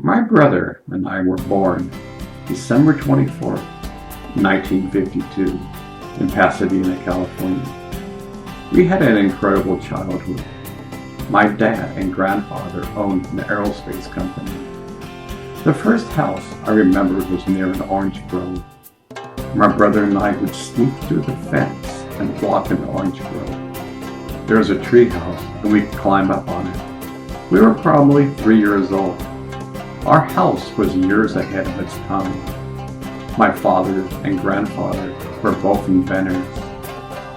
My brother and I were born December 24th, 1952, in Pasadena, California. We had an incredible childhood. My dad and grandfather owned an aerospace company. The first house I remember was near an orange grove. My brother and I would sneak through the fence and walk in the orange grove. There was a tree house and we could climb up on it. We were probably 3 years old. Our house was years ahead of its time. My father and grandfather were both inventors.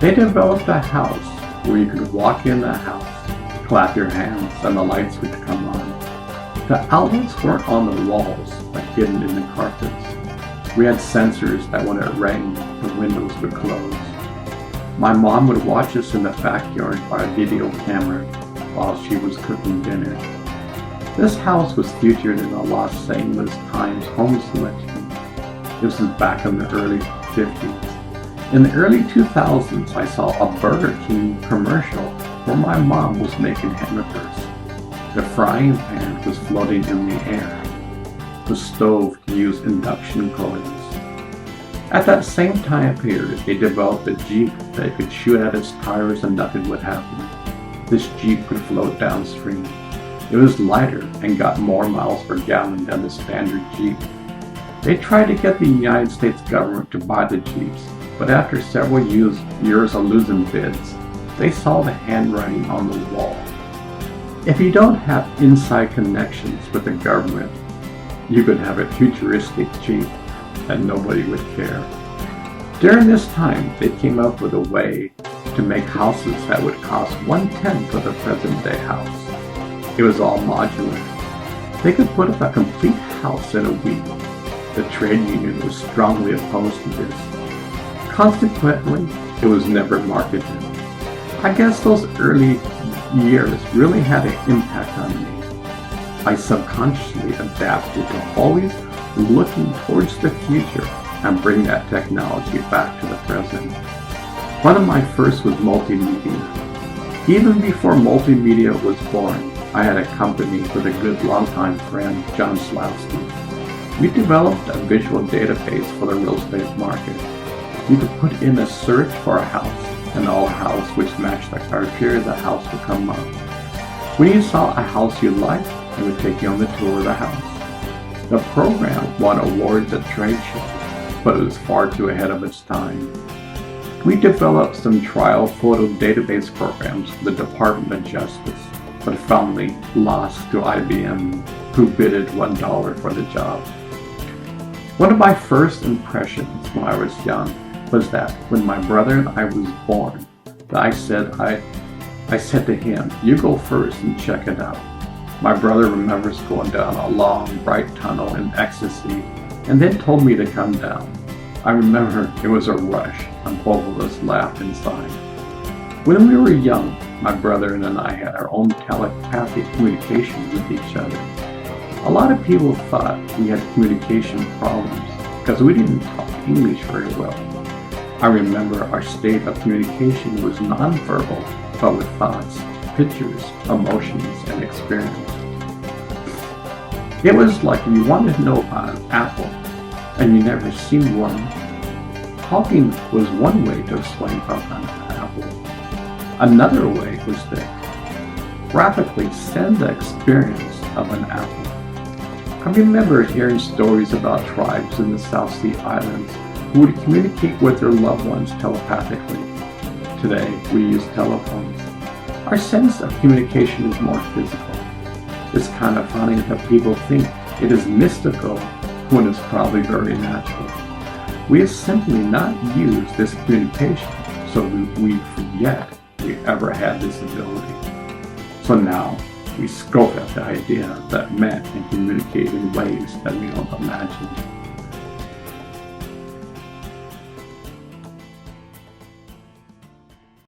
They developed a house where you could walk in the house, clap your hands, and the lights would come on. The outlets weren't on the walls, but hidden in the carpets. We had sensors that when it rained, the windows would close. My mom would watch us in the backyard by a video camera while she was cooking dinner. This house was featured in the Los Angeles Times home selection. This was back in the early 50s. In the early 2000s, I saw a Burger King commercial where my mom was making hamburgers. The frying pan was floating in the air. The stove used induction coils. At that same time period, they developed a Jeep that could shoot at its tires and nothing would happen. This Jeep could float downstream. It was lighter and got more miles per gallon than the standard Jeep. They tried to get the United States government to buy the Jeeps, but after several years of losing bids, they saw the handwriting on the wall. If you don't have inside connections with the government, you could have a futuristic Jeep and nobody would care. During this time, they came up with a way to make houses that would cost 1/10 of the present day house. It was all modular. They could put up a complete house in a week. The trade union was strongly opposed to this. Consequently, it was never marketed. I guess those early years really had an impact on me. I subconsciously adapted to always looking towards the future and bring that technology back to the present. One of my first was multimedia. Even before multimedia was born, I had a company with a good longtime friend, John Slowski. We developed a visual database for the real estate market. You could put in a search for a house, and all house which matched the criteria of the house would come up. When you saw a house you liked, it would take you on the tour of the house. The program won awards at trade shows, but it was far too ahead of its time. We developed some trial photo database programs for the Department of Justice, but finally lost to IBM, who bidded $1 for the job. One of my first impressions when I was young was that when my brother and I was born, I said to him, "You go first and check it out." My brother remembers going down a long, bright tunnel in ecstasy and then told me to come down. I remember it was a rush and both of us laughed inside. When we were young, my brother and I had our own telepathic communication with each other. A lot of people thought we had communication problems because we didn't talk English very well. I remember our state of communication was nonverbal, but with thoughts, pictures, emotions, and experience. It was like if you wanted to know about an apple and you never seen one. Talking was one way to explain about an apple. Another way was to graphically send the experience of an apple. I remember hearing stories about tribes in the South Sea Islands who would communicate with their loved ones telepathically. Today, we use telephones. Our sense of communication is more physical. It's kind of funny that people think it is mystical when it's probably very natural. We have simply not used this communication, so we forget we ever had this ability. So now, we scope at the idea that men can communicate in ways that we don't imagine.